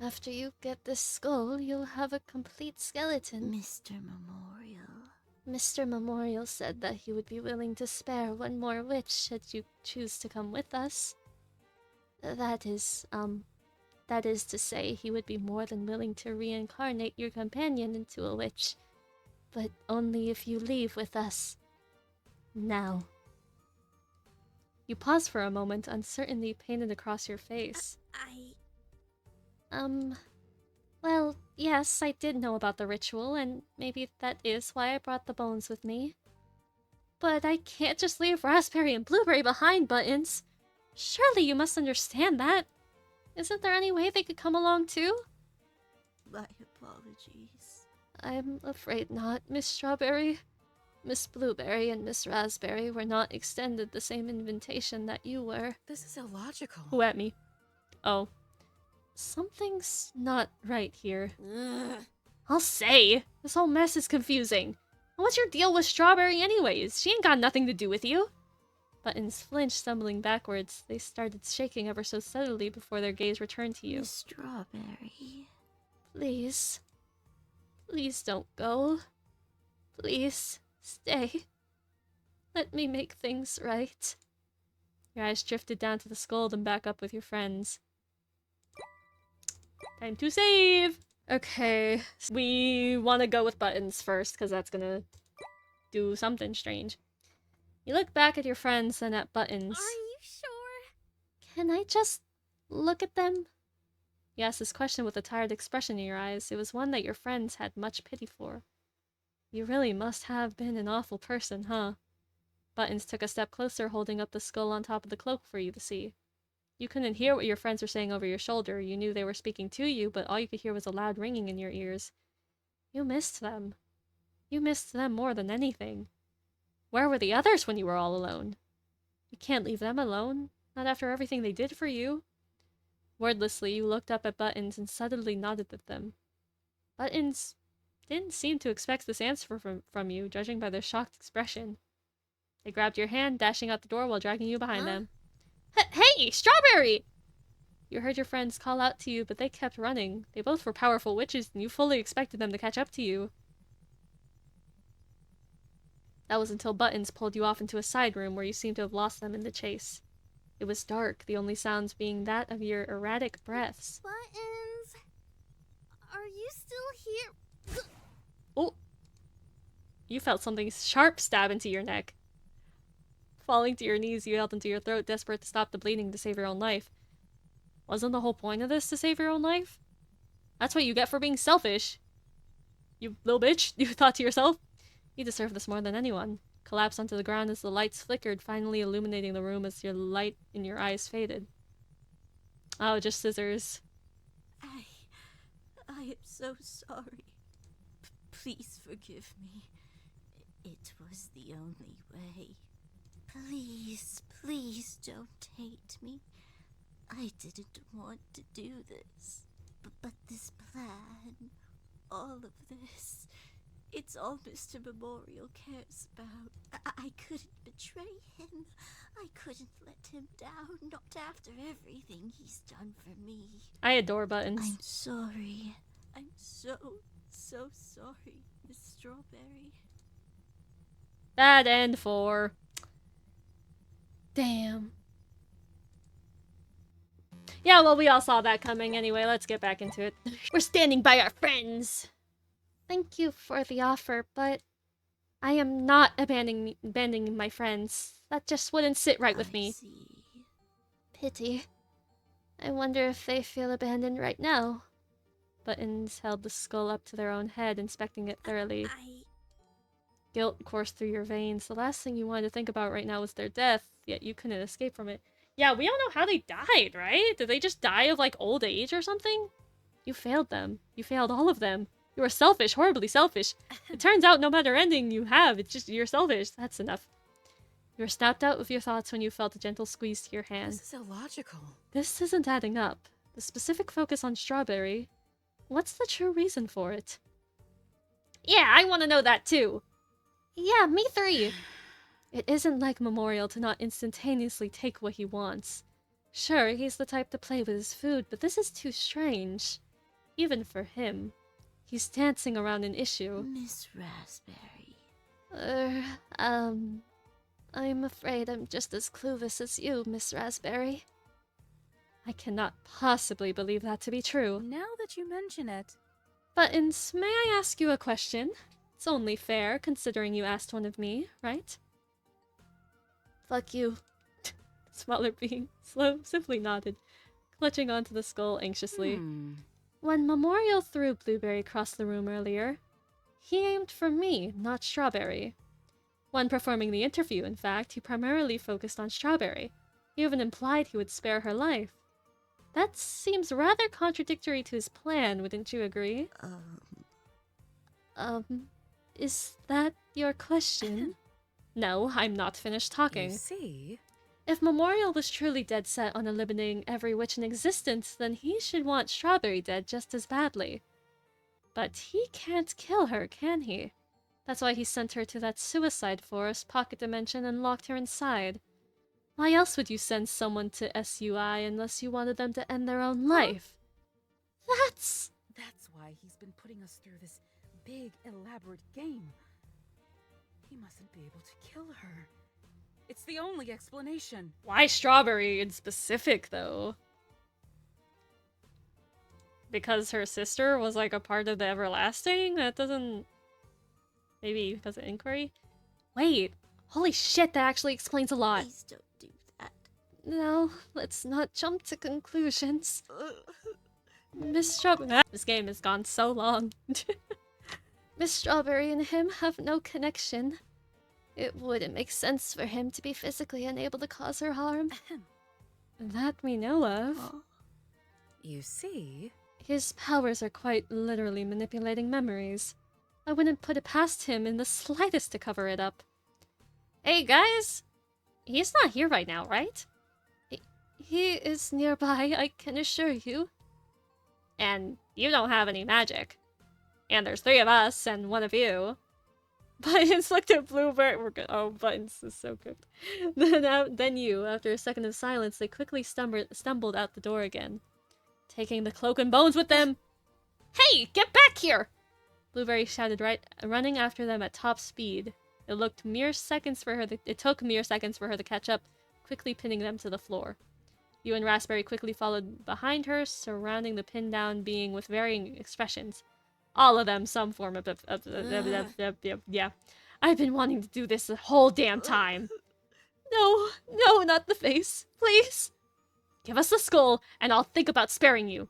After you get this skull, you'll have a complete skeleton. Mr. Memorial. Mr. Memorial said that he would be willing to spare one more witch should you choose to come with us. That is to say, he would be more than willing to reincarnate your companion into a witch. But only if you leave with us. Now. You pause for a moment, uncertainty painted across your face. Well, yes, I did know about the ritual, and maybe that is why I brought the bones with me. But I can't just leave Raspberry and Blueberry behind, Buttons. Surely you must understand that. Isn't there any way they could come along too? My apologies. I'm afraid not, Miss Strawberry. Miss Blueberry and Miss Raspberry were not extended the same invitation that you were. This is illogical. Who at me? Oh. Something's not right here. Ugh. I'll say! This whole mess is confusing. And what's your deal with Strawberry anyways? She ain't got nothing to do with you. Buttons flinched, stumbling backwards. They started shaking ever so steadily before their gaze returned to you. Miss Strawberry. Please. Please don't go. Please, stay. Let me make things right. Your eyes drifted down to the skull, then back up with your friends. Time to save! Okay, we want to go with Buttons first, because that's gonna do something strange. You look back at your friends, then at Buttons. Are you sure? Can I just look at them? You asked this question with a tired expression in your eyes. It was one that your friends had much pity for. You really must have been an awful person, huh? Buttons took a step closer, holding up the skull on top of the cloak for you to see. You couldn't hear what your friends were saying over your shoulder. You knew they were speaking to you, but all you could hear was a loud ringing in your ears. You missed them. You missed them more than anything. Where were the others when you were all alone? You can't leave them alone, not after everything they did for you. Wordlessly, you looked up at Buttons and suddenly nodded at them. Buttons didn't seem to expect this answer from you, judging by their shocked expression. They grabbed your hand, dashing out the door while dragging you behind them. Hey, Strawberry! You heard your friends call out to you, but they kept running. They both were powerful witches, and you fully expected them to catch up to you. That was until Buttons pulled you off into a side room where you seemed to have lost them in the chase. It was dark, the only sounds being that of your erratic breaths. Buttons. here. Oh! You felt something sharp stab into your neck. Falling to your knees, you held into your throat, desperate to stop the bleeding to save your own life. Wasn't the whole point of this to save your own life? That's what you get for being selfish. You little bitch, you thought to yourself. You deserve this more than anyone. Collapsed onto the ground as the lights flickered, finally illuminating the room as your light in your eyes faded. Oh, just scissors. I am so sorry. Please forgive me. It was the only way. Please, please don't hate me. I didn't want to do this. But this plan, all of this, it's all Mr. Memorial cares about. I couldn't betray him. I couldn't let him down, not after everything he's done for me. I adore buttons. I'm sorry. I'm so sorry, Miss Strawberry. Bad end for... Damn. Yeah, well, we all saw that coming anyway. Let's get back into it. We're standing by our friends. Thank you for the offer, but I am not abandoning my friends. That just wouldn't sit right with me. See. Pity. I wonder if they feel abandoned right now. Buttons held the skull up to their own head, inspecting it thoroughly. Guilt coursed through your veins. The last thing you wanted to think about right now was their death, yet you couldn't escape from it. Yeah, we all know how they died, right? Did they just die of, like, old age or something? You failed them. You failed all of them. You were selfish, horribly selfish. It turns out no matter ending you have, it's just you're selfish. That's enough. You were snapped out with your thoughts when you felt a gentle squeeze to your hand. This is illogical. This isn't adding up. The specific focus on Strawberry. What's the true reason for it? Yeah, I want to know that too. Yeah, me three. It isn't like Memorial to not instantaneously take what he wants. Sure, he's the type to play with his food, but this is too strange. Even for him. He's dancing around an issue. Miss Raspberry. I'm afraid I'm just as clueless as you, Miss Raspberry. I cannot possibly believe that to be true. Now that you mention it. Buttons, may I ask you a question? It's only fair, considering you asked one of me, right? Fuck you. Smaller being simply nodded, clutching onto the skull anxiously. When Memorial threw Blueberry across the room earlier, he aimed for me, not Strawberry. When performing the interview, in fact, he primarily focused on Strawberry. He even implied he would spare her life. That seems rather contradictory to his plan, wouldn't you agree? Is that your question? No, I'm not finished talking. You see? If Memorial was truly dead set on eliminating every witch in existence, then he should want Strawberry dead just as badly. But he can't kill her, can he? That's why he sent her to that suicide forest pocket dimension and locked her inside. Why else would you send someone to SUI unless you wanted them to end their own life? That's why he's been putting us through this big, elaborate game. He mustn't be able to kill her. It's the only explanation. Why Strawberry in specific, though? Because her sister was, like, a part of the Everlasting? That doesn't... Maybe because of Inquiry? Wait! Holy shit, that actually explains a lot! Please don't do that. No, let's not jump to conclusions. Miss Strawberry... This game has gone so long. Miss Strawberry and him have no connection. It wouldn't make sense for him to be physically unable to cause her harm. That we know of. You see? His powers are quite literally manipulating memories. I wouldn't put it past him in the slightest to cover it up. Hey guys! He's not here right now, right? He is nearby, I can assure you. And you don't have any magic. And there's 3 of us and 1 of you. Buttons looked at Bluebird. Oh, Buttons is so good. Then you, after a second of silence, they quickly stumbled out the door again, taking the cloak and bones with them. Hey, get back here! Blueberry shouted, running after them at top speed. It took mere seconds for her to catch up, quickly pinning them to the floor. You and Raspberry quickly followed behind her, surrounding the pinned down being with varying expressions. All of them, some form of yeah. I've been wanting to do this the whole damn time. No, no, not the face. Please. Give us the skull, and I'll think about sparing you.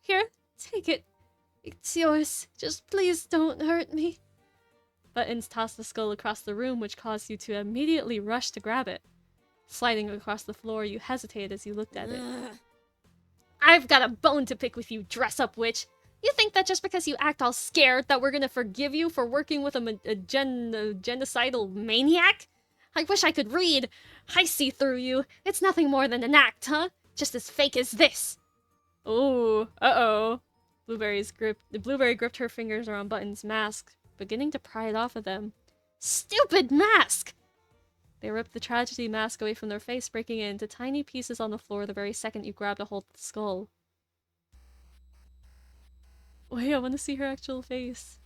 Here, take it. It's yours. Just please don't hurt me. Buttons tossed the skull across the room, which caused you to immediately rush to grab it. Sliding across the floor, you hesitated as you looked at it. I've got a bone to pick with you, dress-up witch. You think that just because you act all scared that we're gonna forgive you for working with a genocidal maniac? I wish I could read. I see through you. It's nothing more than an act, huh? Just as fake as this. Ooh, uh-oh. The blueberry gripped her fingers around Button's mask, beginning to pry it off of them. Stupid mask! They ripped the tragedy mask away from their face, breaking it into tiny pieces on the floor the very second you grabbed a hold of the skull. Wait, I want to see her actual face.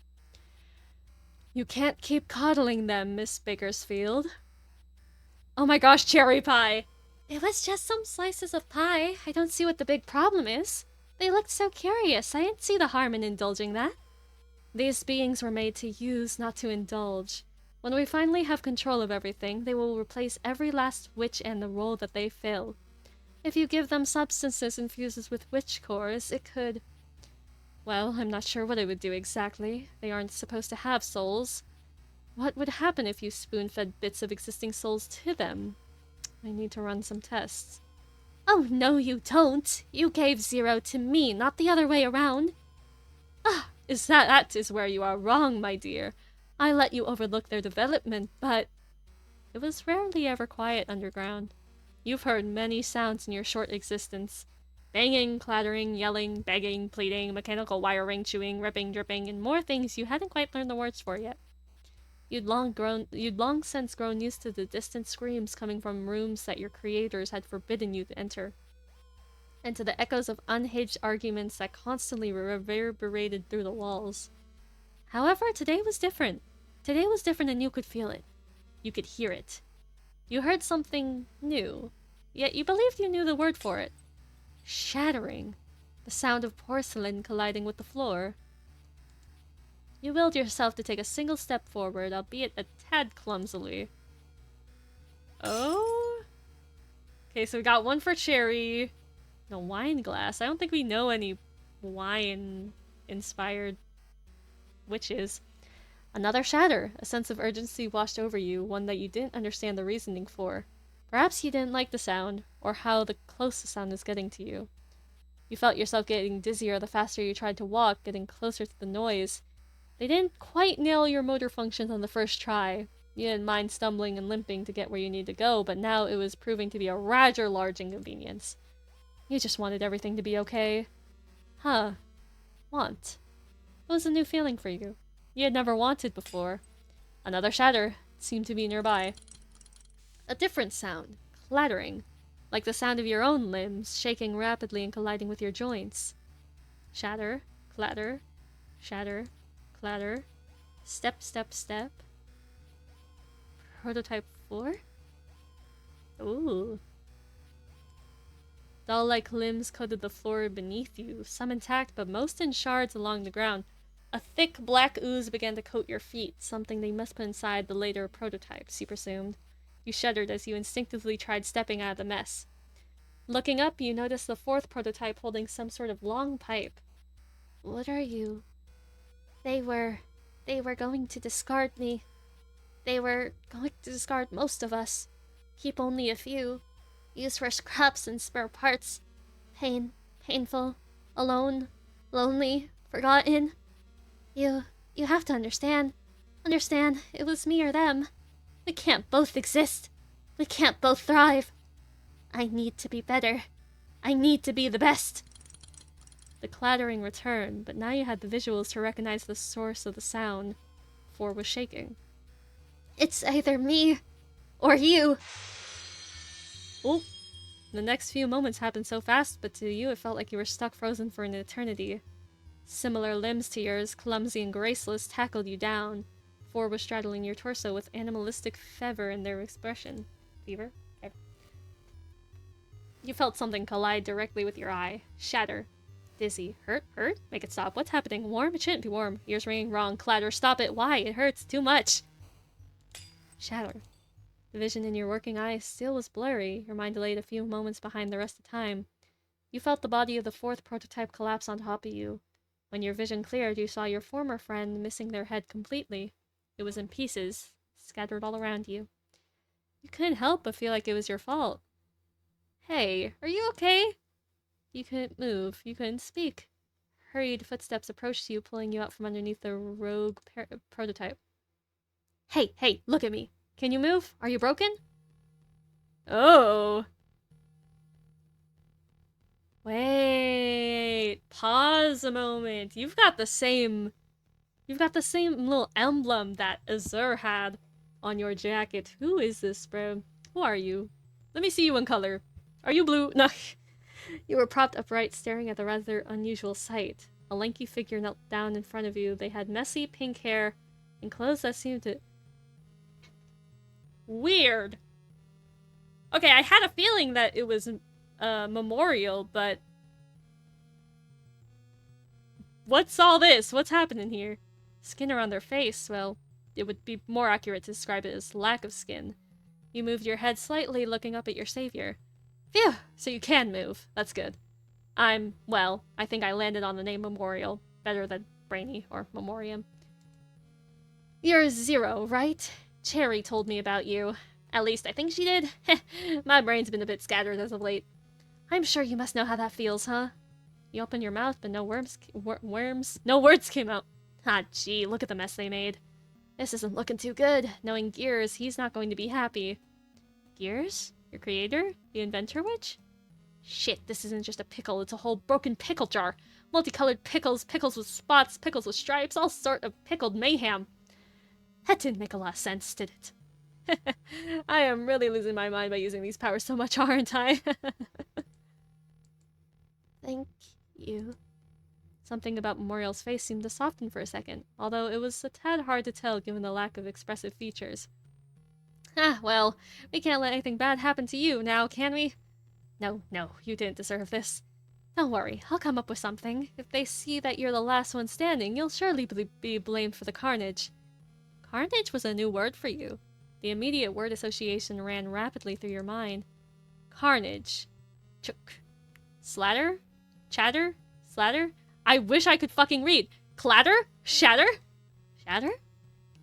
You can't keep coddling them, Miss Bakersfield. Oh my gosh, cherry pie! It was just some slices of pie. I don't see what the big problem is. They looked so curious. I didn't see the harm in indulging that. These beings were made to use, not to indulge. When we finally have control of everything, they will replace every last witch and the role that they fill. If you give them substances infused with witch cores, it could... Well, I'm not sure what it would do exactly. They aren't supposed to have souls. What would happen if you spoon-fed bits of existing souls to them? I need to run some tests. Oh, no you don't! You gave 0 to me, not the other way around! Ah, that is where you are wrong, my dear. I let you overlook their development, but... It was rarely ever quiet underground. You've heard many sounds in your short existence. Banging, clattering, yelling, begging, pleading, mechanical wiring, chewing, ripping, dripping, and more things you hadn't quite learned the words for yet. You'd long since grown used to the distant screams coming from rooms that your creators had forbidden you to enter, and to the echoes of unhinged arguments that constantly reverberated through the walls. However, today was different. Today was different and you could feel it. You could hear it. You heard something new, yet you believed you knew the word for it. Shattering. The sound of porcelain colliding with the floor. You willed yourself to take a single step forward, albeit a tad clumsily. Oh? Okay, so we got one for Cherry. No wine glass. I don't think we know any wine-inspired witches. Another shatter. A sense of urgency washed over you, one that you didn't understand the reasoning for. Perhaps you didn't like the sound, or how close the sound was getting to you. You felt yourself getting dizzier the faster you tried to walk, getting closer to the noise. They didn't quite nail your motor functions on the first try. You didn't mind stumbling and limping to get where you need to go, but now it was proving to be a rather large inconvenience. You just wanted everything to be okay. Huh. Want. It was a new feeling for you. You had never wanted before. Another shatter seemed to be nearby. A different sound. Clattering. Like the sound of your own limbs, shaking rapidly and colliding with your joints. Shatter. Clatter. Shatter. Clatter. Step, step, step. Prototype 4? Ooh. Doll-like limbs coated the floor beneath you, some intact but most in shards along the ground. A thick black ooze began to coat your feet, something they must put inside the later prototypes, you presumed. You shuddered as you instinctively tried stepping out of the mess. Looking up, you noticed the 4th prototype holding some sort of long pipe. What are you? They were going to discard me. They were going to discard most of us. Keep only a few. Use for scraps and spare parts. Painful, alone, lonely, forgotten. You have to understand. Understand, it was me or them. We can't both exist. We can't both thrive. I need to be better. I need to be the best. The clattering returned, but now you had the visuals to recognize the source of the sound. 4 was shaking. It's either me or you. Oh. The next few moments happened so fast, but to you it felt like you were stuck frozen for an eternity. Similar limbs to yours, clumsy and graceless, tackled you down. 4 was straddling your torso with animalistic fervor in their expression. Fever? You felt something collide directly with your eye. Shatter. Dizzy. Hurt? Hurt? Make it stop. What's happening? Warm? It shouldn't be warm. Ears ringing. Wrong. Clatter. Stop it. Why? It hurts. Too much. Shatter. The vision in your working eyes still was blurry, your mind delayed a few moments behind the rest of time. You felt the body of the fourth prototype collapse on top of you. When your vision cleared, you saw your former friend missing their head completely. It was in pieces, scattered all around you. You couldn't help but feel like it was your fault. Hey, are you okay? You couldn't move. You couldn't speak. Hurried footsteps approached you, pulling you out from underneath the rogue prototype. Hey, look at me. Can you move? Are you broken? Oh. Wait. Pause a moment. You've got the same little emblem that Azur had on your jacket. Who is this, bro? Who are you? Let me see you in color. Are you blue? No. You were propped upright, staring at the rather unusual sight. A lanky figure knelt down in front of you. They had messy pink hair and clothes that seemed to... Weird. Okay, I had a feeling that it was a memorial, but... What's all this? What's happening here? Skin around their face, well, it would be more accurate to describe it as lack of skin. You moved your head slightly, looking up at your savior. Phew! So you can move. That's good. I think I landed on the name Memorial. Better than Brainy or Memoriam. You're Zero, right? Cherry told me about you. At least I think she did. My brain's been a bit scattered as of late. I'm sure you must know how that feels, huh? You opened your mouth, but no no words came out. Ah, gee, look at the mess they made. This isn't looking too good. Knowing Gears, he's not going to be happy. Gears? Your creator? The inventor witch? Shit, this isn't just a pickle, it's a whole broken pickle jar. Multicolored pickles, pickles with spots, pickles with stripes, all sort of pickled mayhem. That didn't make a lot of sense, did it? I am really losing my mind by using these powers so much, aren't I? Thank you. Something about Memorial's face seemed to soften for a second, although it was a tad hard to tell given the lack of expressive features. Ah, well, we can't let anything bad happen to you now, can we? No, you didn't deserve this. Don't worry, I'll come up with something. If they see that you're the last one standing, you'll surely be blamed for the carnage. Carnage was a new word for you. The immediate word association ran rapidly through your mind. Carnage. Chook. Slatter? Chatter? Slatter? I wish I could fucking read. Clatter? Shatter? Shatter? You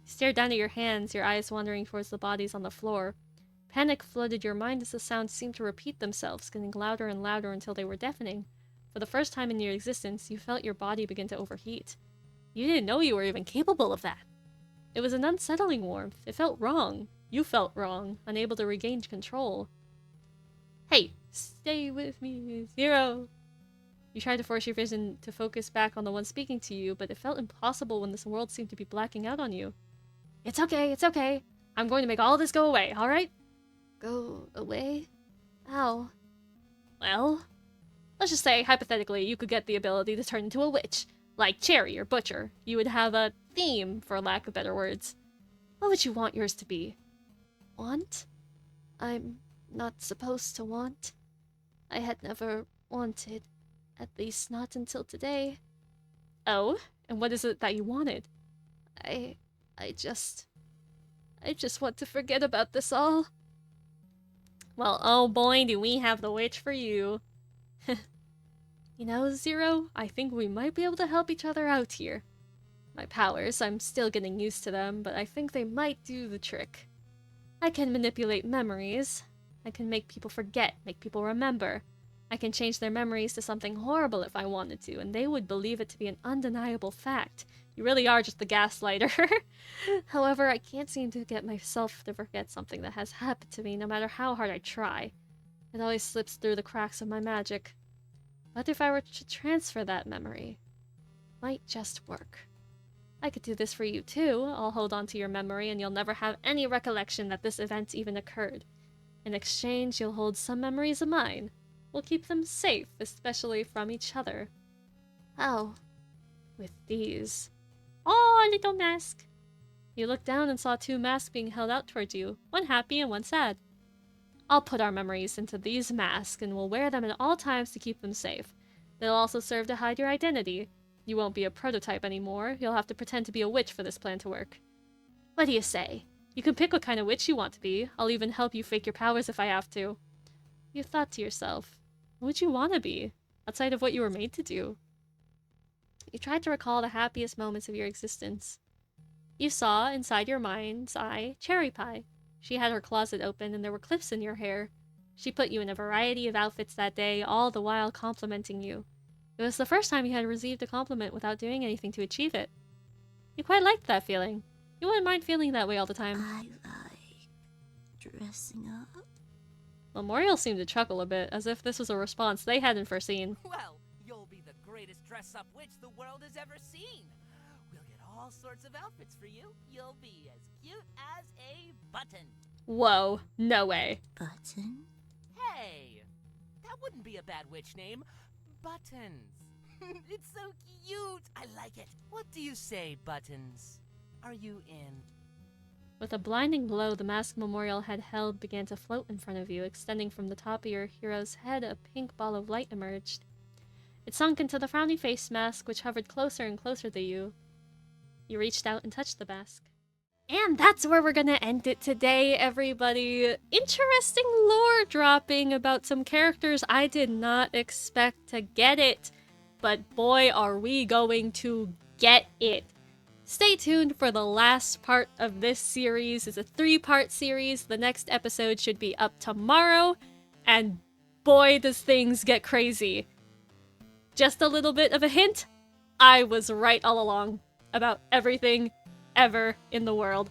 stared down at your hands, your eyes wandering towards the bodies on the floor. Panic flooded your mind as the sounds seemed to repeat themselves, getting louder and louder until they were deafening. For the first time in your existence, you felt your body begin to overheat. You didn't know you were even capable of that. It was an unsettling warmth. It felt wrong. You felt wrong, unable to regain control. Hey, stay with me, Zero. You tried to force your vision to focus back on the one speaking to you, but it felt impossible when this world seemed to be blacking out on you. It's okay. I'm going to make all this go away, alright? Go away? How? Well, let's just say, hypothetically, you could get the ability to turn into a witch. Like Cherry or Butcher. You would have a theme, for lack of better words. What would you want yours to be? Want? I'm not supposed to want. I had never wanted. At least not until today. Oh? And what is it that you wanted? I just want to forget about this all. Well, oh boy, do we have the witch for you. You know, Zero, I think we might be able to help each other out here. My powers, I'm still getting used to them, but I think they might do the trick. I can manipulate memories. I can make people forget, make people remember. I can change their memories to something horrible if I wanted to, and they would believe it to be an undeniable fact. You really are just the gaslighter. However, I can't seem to get myself to forget something that has happened to me, no matter how hard I try. It always slips through the cracks of my magic. What if I were to transfer that memory? Might just work. I could do this for you too. I'll hold on to your memory and you'll never have any recollection that this event even occurred. In exchange, you'll hold some memories of mine. We'll keep them safe, especially from each other. How? With these. Oh, a little mask! You looked down and saw two masks being held out towards you, one happy and one sad. I'll put our memories into these masks and we'll wear them at all times to keep them safe. They'll also serve to hide your identity. You won't be a prototype anymore. You'll have to pretend to be a witch for this plan to work. What do you say? You can pick what kind of witch you want to be. I'll even help you fake your powers if I have to. You thought to yourself, what would you want to be, outside of what you were made to do? You tried to recall the happiest moments of your existence. You saw, inside your mind's eye, Cherry Pie. She had her closet open and there were clips in your hair. She put you in a variety of outfits that day, all the while complimenting you. It was the first time you had received a compliment without doing anything to achieve it. You quite liked that feeling. You wouldn't mind feeling that way all the time. I like dressing up. Memorial seemed to chuckle a bit, as if this was a response they hadn't foreseen. Well, you'll be the greatest dress-up witch the world has ever seen. We'll get all sorts of outfits for you. You'll be as cute as a button. Whoa, no way. Button? Hey, that wouldn't be a bad witch name. Buttons. It's so cute. I like it. What do you say, Buttons? Are you in? With a blinding glow the mask Memorial had held began to float in front of you, extending from the top of your hero's head a pink ball of light emerged. It sunk into the frowny face mask, which hovered closer and closer to you. You reached out and touched the mask. And that's where we're gonna end it today, everybody. Interesting lore dropping about some characters I did not expect to get it. But boy, are we going to get it. Stay tuned for the last part of this series. It's a 3-part series. The next episode should be up tomorrow. And boy, does things get crazy. Just a little bit of a hint. I was right all along about everything ever in the world.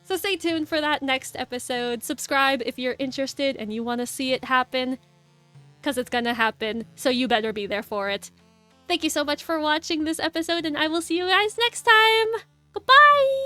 So stay tuned for that next episode. Subscribe if you're interested and you want to see it happen. Because it's gonna happen, so you better be there for it. Thank you so much for watching this episode, and I will see you guys next time! Goodbye!